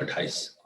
28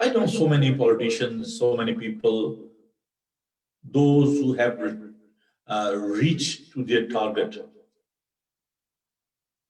I know so many politicians, so many people, those who have reached to their target,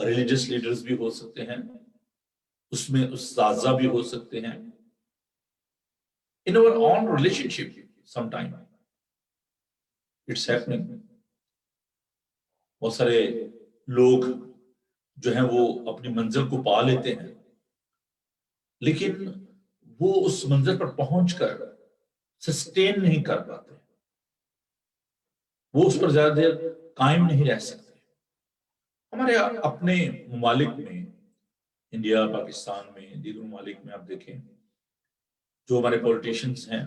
religious leaders بھی ہو سکتے ہیں، اس میں اساتذہ بھی ہو سکتے ہیں. In our own relationship sometime it's happening. بہت سارے لوگ جو ہیں وہ اپنی منزل کو پا لیتے ہیں، لیکن وہ اس منزل پر پہنچ کر سسٹین نہیں کر پاتے، وہ اس پر زیادہ دیر قائم نہیں رہ سکتے. ہمارے اپنے ممالک میں، انڈیا، پاکستان میں، دیگر ممالک میں آپ دیکھیں جو ہمارے پولیٹیشنز ہیں،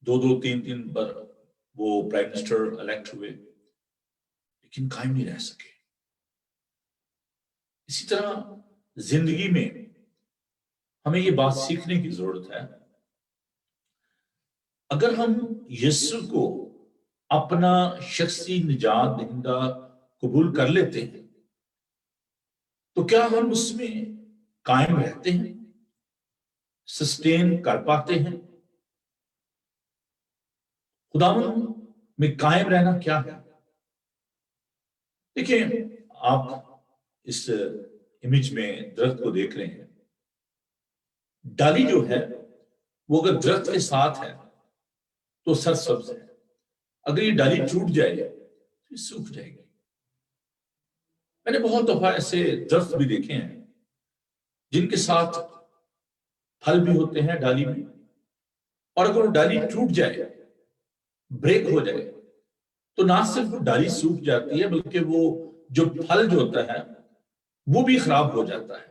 2-2 3 بار وہ پرائم منسٹر الیکٹ ہوئے لیکن قائم نہیں رہ سکے. اسی طرح زندگی میں ہمیں یہ بات سیکھنے کی ضرورت ہے، اگر ہم یسوع کو اپنا شخصی نجات دہندہ قبول کر لیتے ہیں تو کیا ہم اس میں قائم رہتے ہیں، سسٹین کر پاتے ہیں؟ خداوند میں قائم رہنا کیا ہے؟ دیکھیں، آپ اس امیج میں درخت کو دیکھ رہے ہیں. ڈالی جو ہے وہ اگر درخت کے ساتھ ہے تو سرسبز ہے، اگر یہ ڈالی ٹوٹ جائے تو یہ سوکھ جائے گی. میں نے بہت دفعہ ایسے درخت بھی دیکھے ہیں جن کے ساتھ پھل بھی ہوتے ہیں ڈالی میں، اور اگر وہ ڈالی ٹوٹ جائے، بریک ہو جائے، تو نہ صرف ڈالی سوکھ جاتی ہے بلکہ وہ جو پھل جو ہوتا ہے وہ بھی خراب ہو جاتا ہے،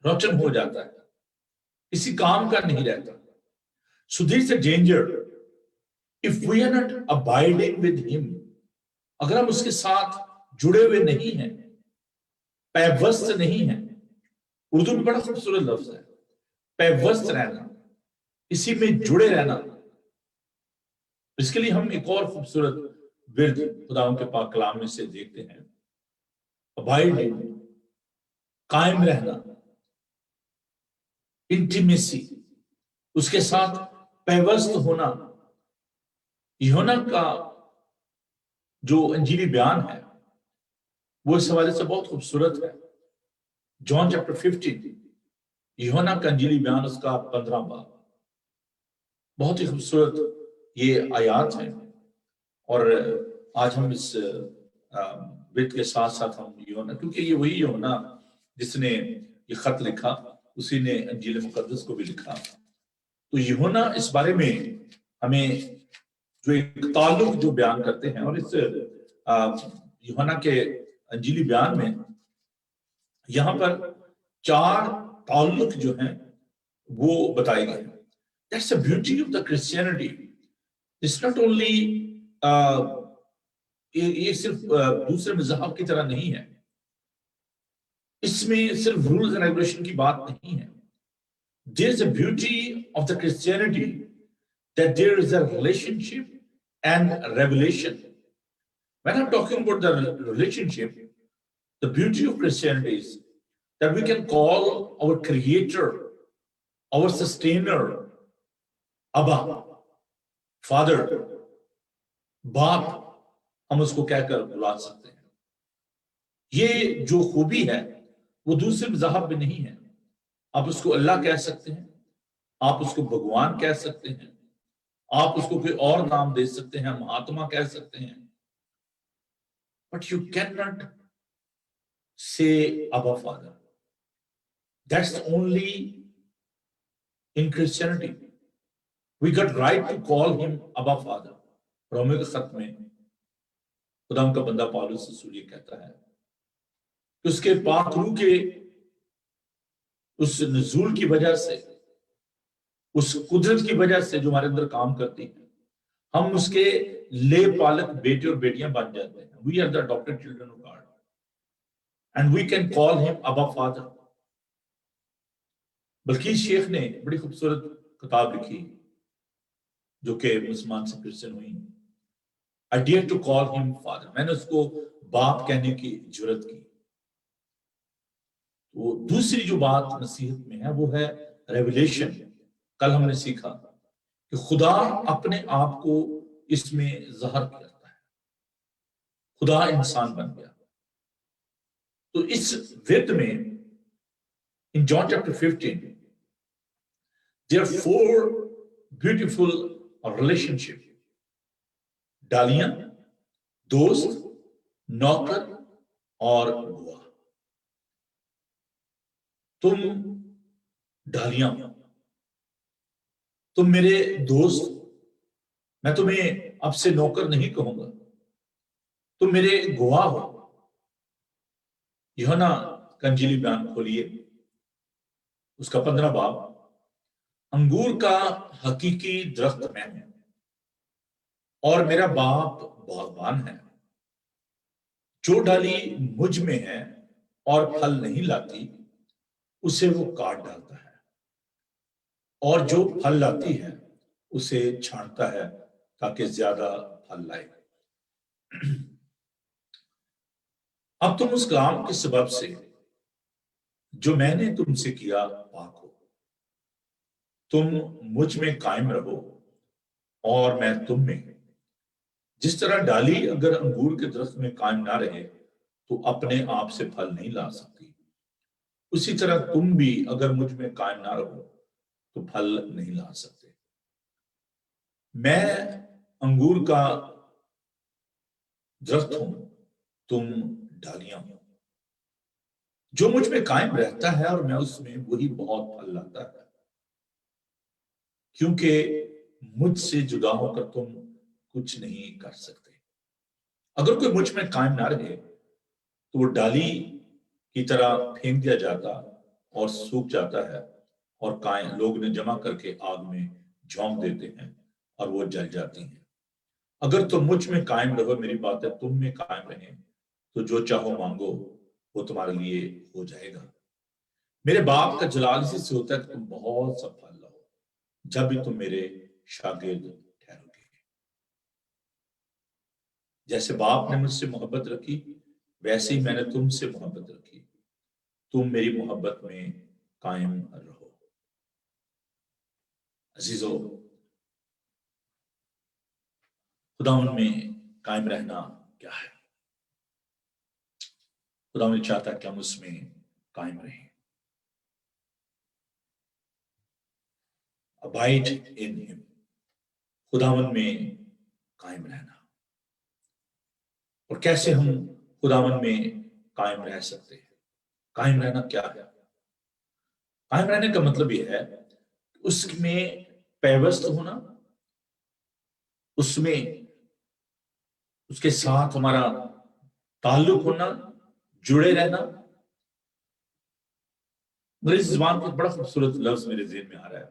روچن ہو جاتا ہے، کسی کام کا نہیں رہتا. So there is a danger if we are not abiding with him. اگر ہم اس کے ساتھ جڑے ہوئے نہیں ہیں، پیوست نہیں ہیں. اردو میں بڑا خوبصورت لفظ ہے پیوست رہنا، اسی میں جڑے رہنا. اس کے لیے ہم ایک اور خوبصورت ورد خداوند کے پاک کلام میں سے دیکھتے ہیں، abiding، قائم رہنا، انٹیمیسی، اس کے ساتھ پیوست ہونا. یوحنا کا جو انجیلی بیان ہے وہ اس حوالے سے بہت خوبصورت ہے. جان چیپٹر 15، یوحنا کا انجیلی بیان، اس کا 15 باب، بہت ہی خوبصورت یہ آیات ہیں. اور آج ہم اس وید کے ساتھ ساتھ ہم یوحنا، کیونکہ یہ وہی یوحنا جس نے یہ خط لکھا، اسی نے انجیل مقدس کو بھی لکھا. تو یوحنا اس بارے میں ہمیں جو ایک تعلق جو بیان کرتے ہیں، اور اس یوحنا کے انجیلی بیان میں یہاں پر 4 تعلق جو ہیں وہ بتائے گئے ہیں. That's the beauty of the Christianity. It's not only یہ صرف دوسرے مذہب کی طرح نہیں ہے، اس میں صرف رولز اینڈ ریگولیشن کی بات نہیں ہے. There is a beauty of the Christianity that there is a relationship and revelation. When I'm talking about the relationship, the beauty of Christianity is that we can call our Creator, our Sustainer, Abba, Father, باپ، ہم اس کو کہہ کر بلا سکتے ہیں. یہ جو خوبی ہے وہ دوسرے مذہب میں نہیں ہے. آپ اس کو اللہ کہہ سکتے ہیں، آپ اس کو بھگوان کہہ سکتے ہیں، آپ اس کو کوئی اور نام دے سکتے ہیں، مہاتما کہہ سکتے ہیں، but you cannot say Abba Father. That's only in Christianity. We got right to call him Abba Father. Romeo کے خط میں خدا کا بندہ پالوس رسول یہ کہتا ہے کہ اس کے پاک روح کے اس نزول کی وجہ سے، اس قدرت کی وجہ سے جو ہمارے اندر کام کرتی ہے، ہم اس کے لے پالک بیٹے اور بیٹیاں بن جاتے ہیں. We are the adopted children of God and we can call him Abba Father. بلکہ شیخ نے بڑی خوبصورت کتاب لکھی جو کہ مسلمان سے کرسچن ہوئی، I dare to call him Father. میں نے اس کو باپ کہنے کی جرات کی. وہ دوسری جو بات نصیحت میں ہے وہ ہے ریویلیشن. کل ہم نے سیکھا کہ خدا اپنے آپ کو اس میں ظاہر کرتا ہے. خدا انسان بن گیا. تو اس ورد میں in John chapter 15 there are four beautiful relationship: ڈالیاں، دوست، نوکر اور گواہ۔ تم ڈالیاں ہو، تم میرے دوست، میں تمہیں اب سے نوکر نہیں کہوں گا، تم میرے گواہ ہو۔ یوحنا کا انجیلی بیان کھولیے، اس کا 15 باب۔ انگور کا حقیقی درخت میں ہوں اور میرا باپ باغبان ہے۔ جو ڈالی مجھ میں ہے اور پھل نہیں لاتی اسے وہ کاٹ ڈالتا ہے، اور جو پھل لاتی ہے اسے چھانٹتا ہے تاکہ زیادہ پھل لائے۔ اب تم اس کام کے سبب سے جو میں نے تم سے کیا پاک ہو۔ تم مجھ میں قائم رہو اور میں تم میں۔ جس طرح ڈالی اگر انگور کے درخت میں قائم نہ رہے تو اپنے آپ سے پھل نہیں لا سکتی، اسی طرح تم بھی اگر مجھ میں قائم نہ رہو تو پھل نہیں لا سکتے۔ میں انگور کا درخت ہوں، تم ڈالیاں ہوں۔ جو مجھ میں قائم رہتا ہے اور میں اس میں، وہی بہت پھل لاتا ہے، کیونکہ مجھ سے جدا ہو کر تم کچھ نہیں کر سکتے۔ اگر کوئی مجھ میں قائم نہ رہے تو وہ ڈالی کی طرح پھینک دیا جاتا اور سوکھ جاتا ہے، اور قائم لوگ نے جمع کر کے آگ میں جھونک دیتے ہیں اور وہ جل جاتی ہیں۔ اگر تم مجھ میں قائم رہو، میری باتیں تم میں قائم رہیں، تو جو چاہو مانگو وہ تمہارے لیے ہو جائے گا۔ میرے باپ کا جلال اسی سے ہوتا ہے کہ تم بہت سا پھل لاؤ، جب بھی تم میرے شاگرد ٹھہرو گے۔ جیسے باپ نے مجھ سے محبت رکھی ویسے ہی میں نے تم سے محبت رکھی، تم میری محبت میں قائم رہو۔ عزیزو، خداوند میں قائم رہنا کیا ہے؟ خداوند چاہتا ہے کہ ہم اس میں قائم رہیں۔ Abide in him، خداوند میں قائم رہنا۔ اور کیسے ہم خداوند میں قائم رہ سکتے ہیں؟ قائم رہنا کیا ہے؟ قائم رہنے کا مطلب یہ ہے اس میں پیوست ہونا، اس میں اس کے ساتھ ہمارا تعلق ہونا، جڑے رہنا۔ انگریزی زبان کا بڑا خوبصورت لفظ میرے ذہن میں آ رہا ہے،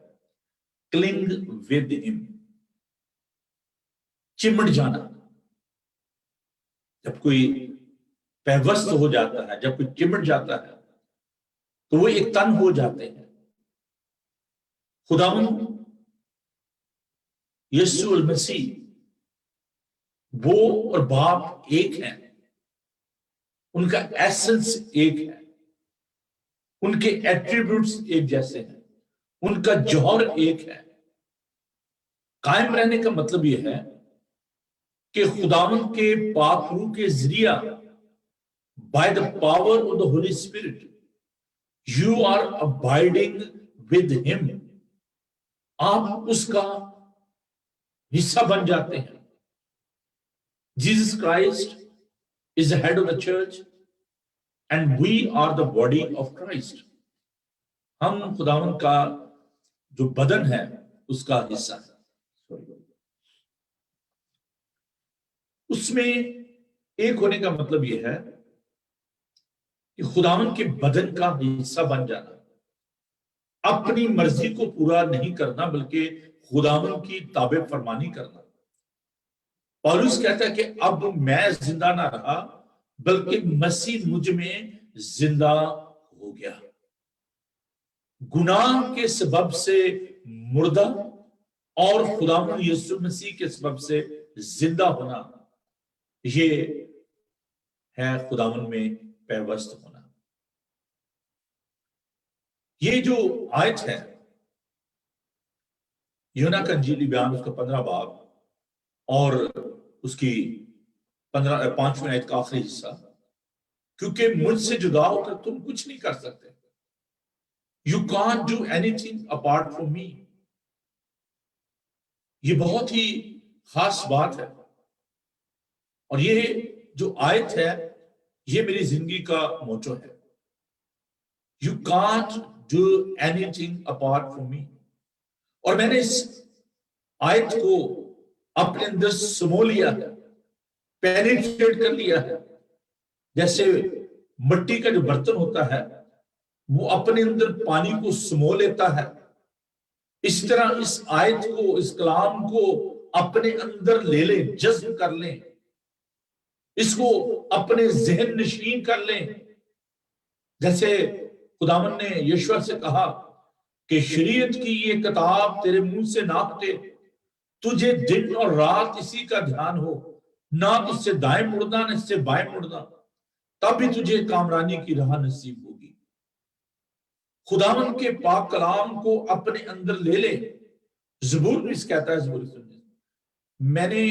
کلنگ ود ہم، چمٹ جانا۔ جب کوئی پیوست ہو جاتا ہے، جب کوئی چمٹ جاتا ہے تو وہ ایک تن ہو جاتے ہیں۔ خداوند یسوع المسیح وہ اور باپ ایک ہیں، ان کا ایسنس ایک ہے، ان کے ایٹریبیوٹس ایک جیسے ہیں، ان کا جوہر ایک ہے۔ قائم رہنے کا مطلب یہ ہے کہ خداوند کے پاک روح کے ذریعہ by the power of the Holy Spirit you are abiding with him، آپ اس کا حصہ بن جاتے ہیں۔ Jesus Christ is the head of the church and we are the body of Christ۔ ہم خداوند کا جو بدن ہے اس کا حصہ ہے۔ اس میں ایک ہونے کا مطلب یہ ہے کہ خداوند کے بدن کا حصہ بن جانا، اپنی مرضی کو پورا نہیں کرنا بلکہ خداوند کی تابع فرمانی کرنا۔ پولس کہتا ہے کہ اب میں زندہ نہ رہا بلکہ مسیح مجھ میں زندہ ہو گیا۔ گناہ کے سبب سے مردہ اور خداوند یسوع مسیح کے سبب سے زندہ ہونا، یہ ہے خداوند میں پیوست ہونا۔ یہ جو آیت ہے یوحنا کا انجیلی بیان، اس کا 15 باب اور اس کی 5ویں آیت کا آخری حصہ، کیونکہ مجھ سے جدا ہو کر تم کچھ نہیں کر سکتے. You can't do anything apart from me. یہ بہت ہی خاص بات ہے، اور یہ جو آیت ہے یہ میری زندگی کا موٹو ہے. You can't do anything apart from me. اور میں نے اس آیت کو اپنے اندر سمو لیا ہے، پینیٹریٹ کر لیا ہے. جیسے مٹی کا جو برتن ہوتا ہے وہ اپنے اندر پانی کو سمو لیتا ہے، اس طرح اس آیت کو، اس کلام کو اپنے اندر لے لیں، جذب کر لیں، اس کو اپنے ذہن نشین کر لیں. جیسے خداوند نے یشوع سے کہا کہ شریعت کی یہ کتاب تیرے منہ سے نہ ہٹے، تجھے دن اور رات اسی کا دھیان ہو، نہ اس سے دائیں مڑنا نہ اس سے بائیں مڑنا، تب بھی تجھے کامرانی کی راہ نصیب ہوگی. خداوند کے پاک کلام کو اپنے اندر لے لے. زبور بھی اس کہتا ہے، زبور سننے، میں نے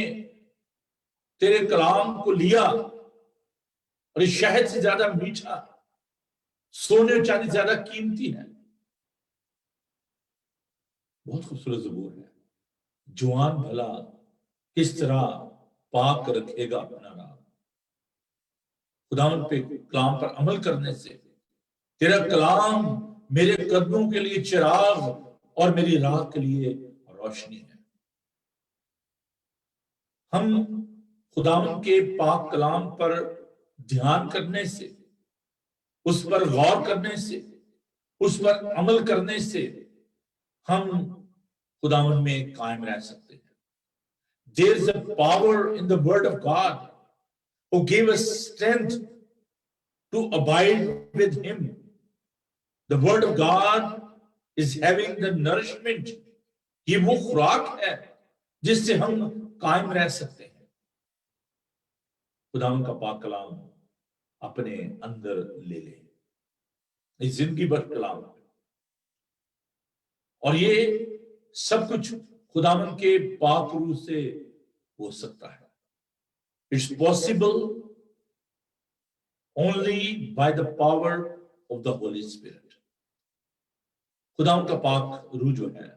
تیرے کلام کو لیا اور یہ شہد سے زیادہ میٹھا، سونے اور چاندی زیادہ قیمتی ہے. بہت خوبصورت زبور ہے. جوان بھلا کس طرح پاک رکھے گا اپنا راہ. خداوند پہ کلام پر عمل کرنے سے تیرا کلام میرے قدموں کے لیے چراغ اور میری راہ کے لیے روشنی ہے. ہم خداوند کے پاک کلام پر دھیان کرنے سے، اس پر غور کرنے سے، اس پر عمل کرنے سے ہم خداوند میں قائم رہ سکتے ہیں. There is a power in the word of God who gave us strength to abide with him. The word of God is having the nourishment. یہ وہ خوراک ہے جس سے ہم قائم رہ سکتے ہیں. خداوند کا پاک کلام اپنے اندر لے لیں، اس زندگی بھر کلام. اور یہ سب کچھ خداوند کے پاک روح سے ہو سکتا ہے. It's possible only by the power of the Holy Spirit. خداوند کا پاک روح جو ہے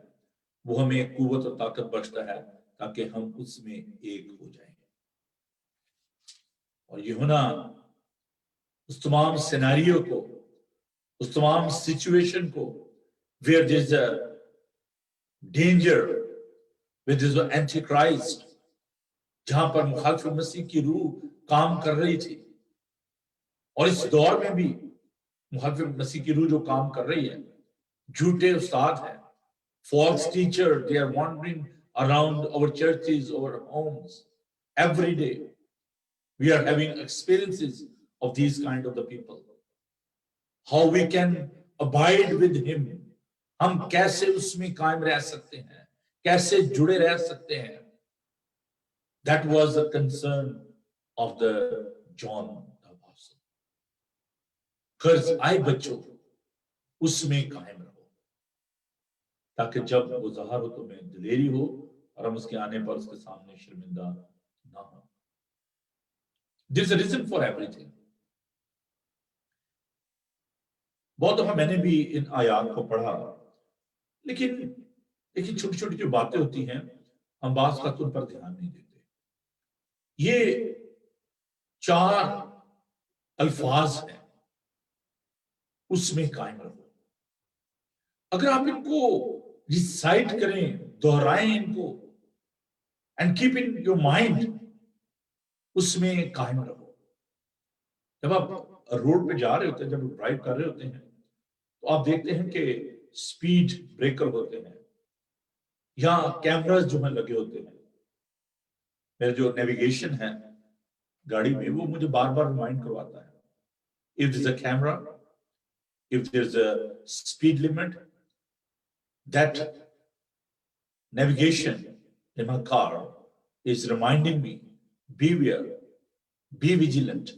وہ ہمیں قوت اور طاقت بخشتا ہے تاکہ ہم اس میں ایک ہو جائیں. اور یہ ہونا اس تمام سیناریو کو، اس تمام سچویشن کو where there is a danger, where there is an antichrist, جہاں پر مخالف مسیح کی روح کام کر رہی تھی. اور اس دور میں بھی مخالف مسیح کی روح جو کام کر رہی ہے، جھوٹے استاد ہیں، false teacher, they are wandering around our churches, our homes every day. We are having experiences of these kind of the people. How we can abide with him. ہم کیسے اس میں قائم رہ سکتے ہیں، کیسے جڑے رہ سکتے ہیں. That was the concern of the John the Apostle. قرض آئے بچوں اس میں قائم رہو تاکہ جب وہ ظاہر ہو تو میں دلیری ہو اور ہم اس کے آنے پر اس کے سامنے شرمندہ نہ ہو. There's a reason for everything. بہت دفعہ میں نے بھی ان آیات کو پڑھا، لیکن چھوٹی چھوٹی جو باتیں ہوتی ہیں ہم بعض وقت ان پر دھیان نہیں دیتے. یہ 4 الفاظ ہیں، اس میں قائم رہو. اگر آپ ان کو ریسائٹ کریں، دہرائیں ان کو، and keep in your mind، اس میں قائم رہو. جب آپ روڈ پہ جا رہے ہوتے ہیں، جب آپ ڈرائیو کر رہے ہوتے ہیں تو آپ دیکھتے ہیں کہ سپیڈ بریکر ہوتے ہیں یا کیمراز جو ہیں لگے ہوتے ہیں. میرا جو نیویگیشن ہے گاڑی میں وہ مجھے بار بار ریمائنڈ کرواتا ہے if there's a camera, if there's a speed limit, that navigation in my car is reminding me, beware, be vigilant,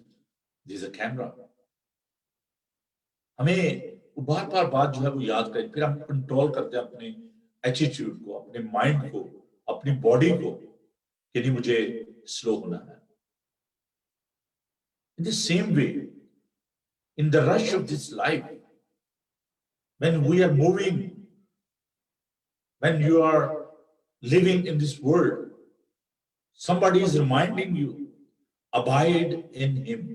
there's a camera. ہمیں بار بار بات جو ہے وہ یاد کریں، پھر ہم کنٹرول کرتے ہیں اپنے ایٹیٹیوڈ کو، اپنے مائنڈ کو، اپنی باڈی کو کہ نہیں مجھے سلو ہونا ہے. In the same way in the rush of this life, when we are moving, when you are living in this world, somebody is reminding you, abide in him.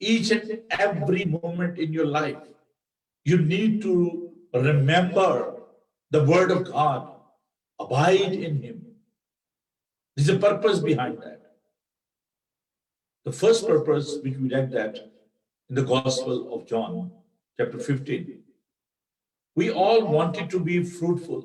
Each and every moment in your life, you need to remember the word of God. Abide in him. There's a purpose behind that. The first purpose, which we read that in the Gospel of John, chapter 15, we all wanted to be fruitful.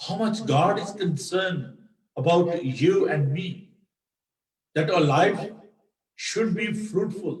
how much God is concerned about you and me, that our life should be fruitful.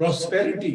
Prosperity,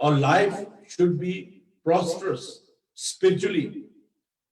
our life should be prosperous spiritually.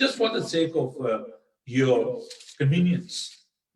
Just for the sake of your convenience,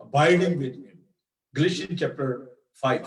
abiding with him, Galatians chapter 5,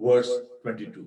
verse 22,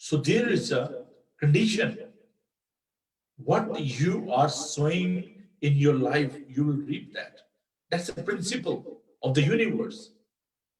So there is a condition. What you are sowing in your life, you will reap that. That's the principle of the universe.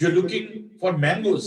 you're looking for mangoes,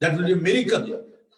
That will be a miracle.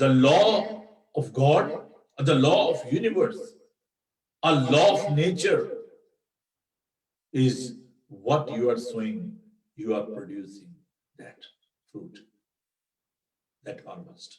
The law of God, the law of universe, a law of nature is what you are sowing, you are producing that fruit, that harvest.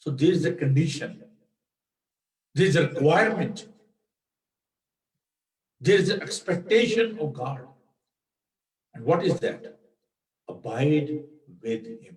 so there is a condition, there is a requirement, there is an expectation of God. And what is that? Abide with him.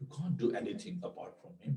you can't do anything apart from him.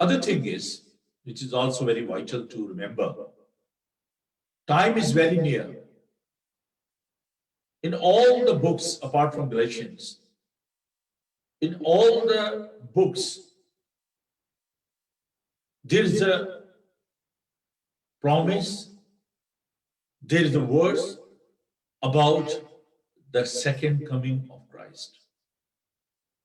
Other thing is, which is also very vital to remember, time is very near. In all the books apart from Galatians, in all the books, there is a promise, there is a verse about the second coming of Christ.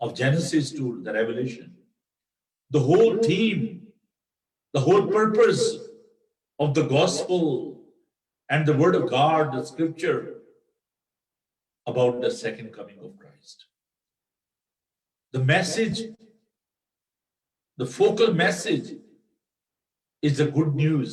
of Genesis to the Revelation, the whole theme, the whole purpose of the gospel and the word of God, the scripture, about the second coming of Christ. The message The focal message is the good news.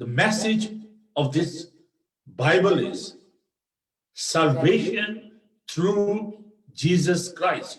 the message of this Bible is salvation through Jesus Christ.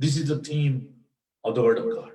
This is the theme of the word of God.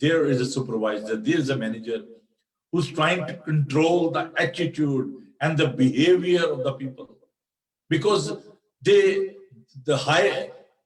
there is a supervisor, there is a manager who's trying to control the attitude and the behavior of the people, because the high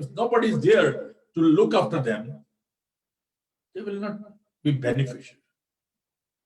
If nobody is there to look after them, they will not be beneficial.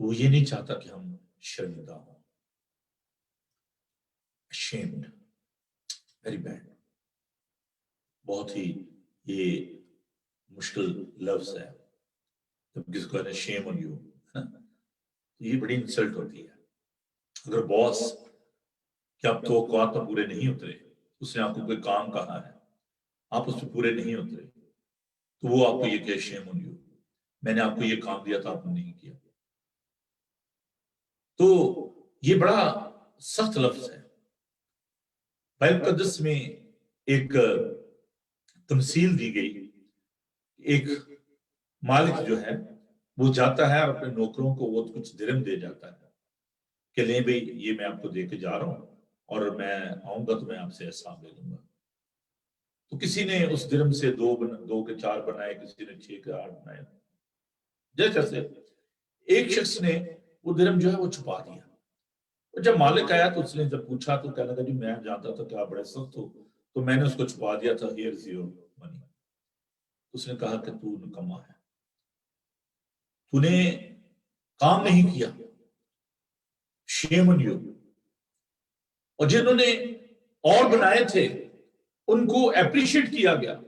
وہ یہ نہیں چاہتا کہ ہم شرمندہ ہوں. ashamed, very bad. بہت ہی یہ مشکل لفظ ہے جب کسی کو شیم آن یو، یہ بڑی انسلٹ ہوتی ہے. اگر باس کہ آپ توقعات پر پورے نہیں اترے، اس نے آپ کو کوئی کام کہا ہے، آپ اس پہ پورے نہیں اترے، تو وہ آپ کو یہ کہ شیم آن یو، میں نے آپ کو یہ کام دیا تھا آپ نے نہیں کیا. تو یہ بڑا سخت لفظ ہے. بائبل مقدس میں ایک تمثیل دی گئی. ایک مالک جو ہے وہ جاتا ہے اور اپنے نوکروں کو وہ کچھ درم دے جاتا ہے کہ لیں بھئی یہ میں آپ کو دے کے جا رہا ہوں اور میں آؤں گا تو میں آپ سے حساب لے لوں گا. تو کسی نے اس درم سے 2 کے 4 بنائے، کسی نے 6 کے 8 بنائے. جیسے ایک شخص نے وہ درم جو ہے وہ چھپا دیا. اور جب مالک آیا تو اس نے جب پوچھا تو کہنے لگا جی میں جانتا تھا کہ آپ بڑے سخت ہو تو میں نے اس کو چھپا دیا تھا. Here is your money. اس نے کہا کہ تو نکما ہے، تو نے کام نہیں کیا. شیم آن یو. اور جنہوں نے اور بنائے تھے ان کو اپریشیٹ کیا گیا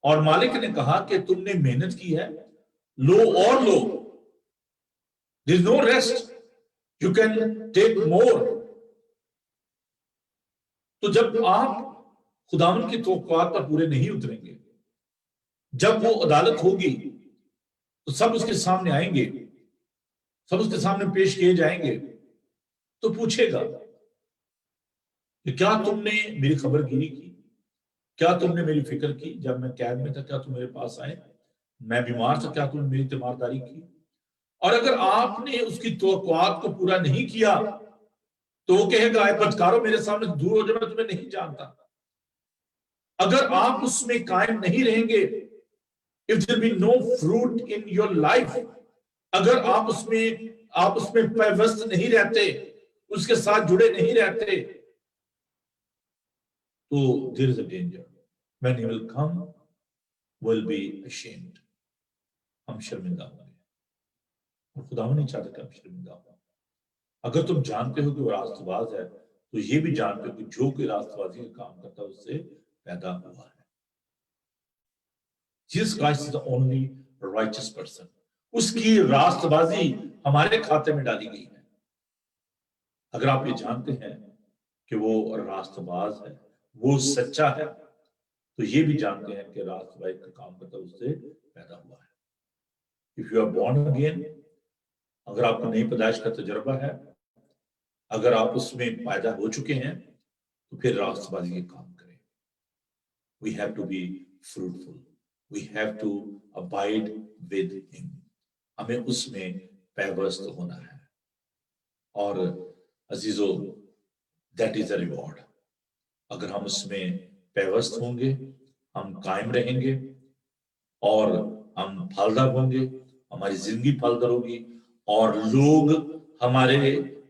اور مالک نے کہا کہ تم نے محنت کی ہے، لو اور لو. there is no rest, you can take more. تو جب آپ خداوند کی توقعات پر پورے نہیں اتریں گے، جب وہ عدالت ہوگی تو سب اس کے سامنے آئیں گے، سب اس کے سامنے پیش کیے جائیں گے تو پوچھے گا کہ کیا تم نے میری خبر گیری کی، کیا تم نے میری فکر کی؟ جب میں قید میں تھا کیا تم میرے پاس آئے؟ میں بیمار تھا کیا تم نے میری تیمارداری کی؟ اور اگر آپ نے اس کی توقعات کو پورا نہیں کیا تو وہ کہے گا اے بدکارو میرے سامنے دور ہو جائے، میں تمہیں نہیں جانتا. اگر آپ اس میں قائم نہیں رہیں گے، if there be no fruit in your life، اگر آپ اس میں پیوست نہیں رہتے، اس کے ساتھ جڑے نہیں رہتے، تو there is a danger. When he will come, will be ashamed. ہم شرمندہ ہوں گے اور خدا نہیں چاہتا کہ ہم شرمندہ ہوں. اگر تم جانتے ہو کہ وہ راست باز ہے تو یہ بھی جانتے ہو کہ جو کوئی راست بازی کا کام کرتا ہے اس سے پیدا ہوا ہے. Jesus Christ is the only righteous person. اس کی راست بازی ہمارے کھاتے میں ڈالی گئی ہے. اگر آپ یہ جانتے ہیں کہ وہ راست باز ہے، وہ سچا ہے، تو یہ بھی جانتے ہیں کہ راست بازی کا کام کرتا ہے اس سے پیدا ہوا ہے. If you are born again، اگر آپ کو نئی پیدائش کا تجربہ ہے، اگر آپ اس میں پیدا ہو چکے ہیں تو پھر راست بازی کے کام کریں. We have to be fruitful. We have to abide with him. ہمیں اس میں پیوست ہونا ہے. اور عزیزو that is a reward. اگر ہم اس میں پیوست ہوں گے، ہم قائم رہیں گے اور ہم پھلدار ہوں گے، ہماری زندگی پھلدار ہوگی اور لوگ ہمارے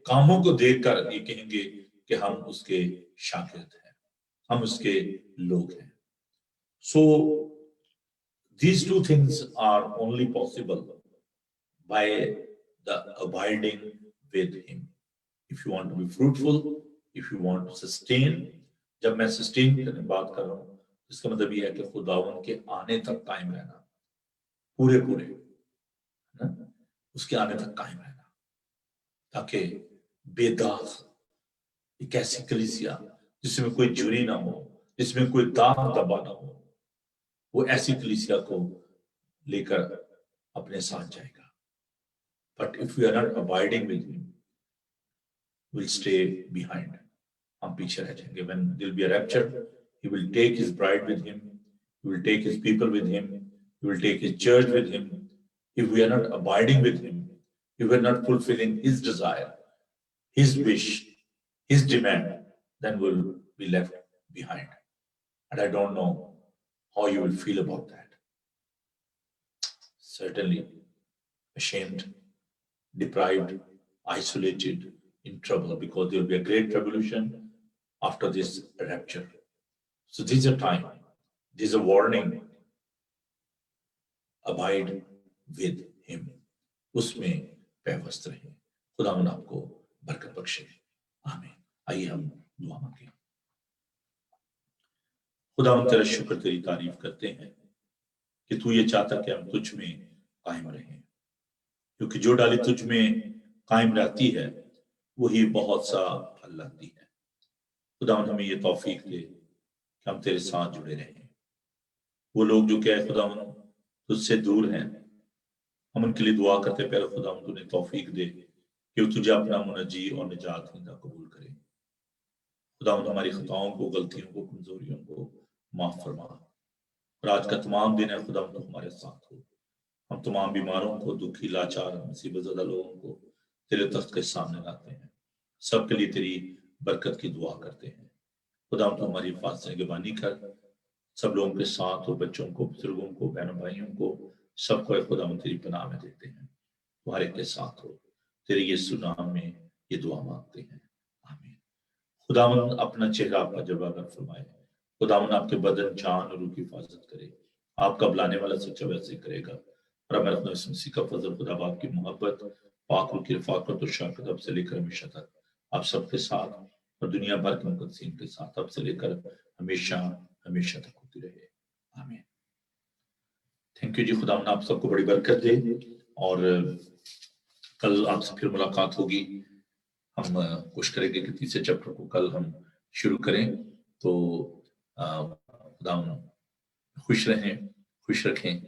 کاموں کو دیکھ کر یہ کہیں گے کہ ہم اس کے شاگرد ہیں، ہم اس کے لوگ ہیں. So these two things are only possible by the abiding with him. If you want to be fruitful, if you want to sustain. جب میں سسٹین کرنے بات کر رہا ہوں اس کا مطلب یہ ہے کہ خداوند کے آنے تک قائم رہنا، پورے اس کے آنے تک قائم رہنا، تاکہ بے داغ ایک ایسی کلیسیا جس میں کوئی جھری نہ ہو، جس میں کوئی داغ دبا نہ ہو، وہ ایسی کلیسیا کو لے کر اپنے ساتھ جائے گا. But if we are not abiding with him, we'll stay behind. ہم پیچھے رہ جائیں گے. When there will be a rapture, he will take his bride with him, he will take his people with him, he will take his church with him. If we are not abiding with him, if we are not fulfilling his desire, his wish, his demand, then we'll be left behind. And I don't know how you will feel about that. Certainly ashamed, deprived, isolated, in trouble, because there will be a great tribulation after this rapture. So this is a time, this is a warning. Abide with him. اس میں پیوست رہیں. خداوند آپ کو برکت بخشے. آمین. آئیے ہم دعا مانگیں. خداوند تیرا شکر تیری تعریف کرتے ہیں کہ تو یہ چاہتا کہ ہم تجھ میں قائم رہیں، کیونکہ جو ڈالی تجھ میں قائم رہتی ہے وہی بہت سا پھل لاتی ہے. خداوند ہمیں یہ توفیق دے کہ ہم تیرے ساتھ جڑے رہیں. وہ لوگ جو کہ خداوند تجھ سے دور ہیں، ہم ان کے لیے دعا کرتے پہلے خداوند انہیں توفیق دے کہ وہ تجھے اپنا منجی اور نجات دہندہ قبول کرے. خداوند ہماری خطاؤں کو، غلطیوں کو، کمزوریوں کو معاف فرما. اور آج کا تمام دن ہے خداوند تو ہمارے ساتھ ہو. ہم تمام بیماروں کو، دکھی، لاچار، مصیبت زدہ لوگوں کو تیرے تخت کے سامنے لاتے ہیں. سب کے لیے تیری برکت کی دعا کرتے ہیں. خداوند تو ہماری حفاظت سے نگہبانی کر. سب لوگوں کے ساتھ ہو، بچوں کو، بزرگوں کو، بہنوں بھائیوں کو، سب کو خداوند تیری پناہ میں دیتے ہیں. تمہارے کے ساتھ ہو. تیرے یسوع نام میں یہ دعا مانگتے ہیں. آمین. خداوند اپنا چہرہ آپ کا جلوہ گر فرمائے. خداوند آپ کے بدن، جان اور روح کی حفاظت کرے. آپ کا بلانے والا سچا ویسے کرے گا. اور ہمیں اپنے مسیح کا فضل، خدا باپ کی محبت، پاک روح کی رفاقت اور شفقت اب سے لے کر ہمیشہ تک آپ سب کے ساتھ اور دنیا بھر کے مقدسین کے ساتھ اب سے لے کر ہمیشہ ہمیشہ تک ہوتی رہے. آمین. تھینک یو جی. خداوند آپ سب کو بڑی برکت دے. اور کل آپ سے پھر ملاقات ہوگی. ہم کوشش کریں گے کہ تیسرے چیپٹر کو کل ہم شروع کریں. تو خداوند خوش رہیں، خوش رکھیں.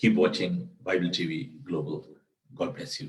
Keep watching Bible TV Global. God bless you.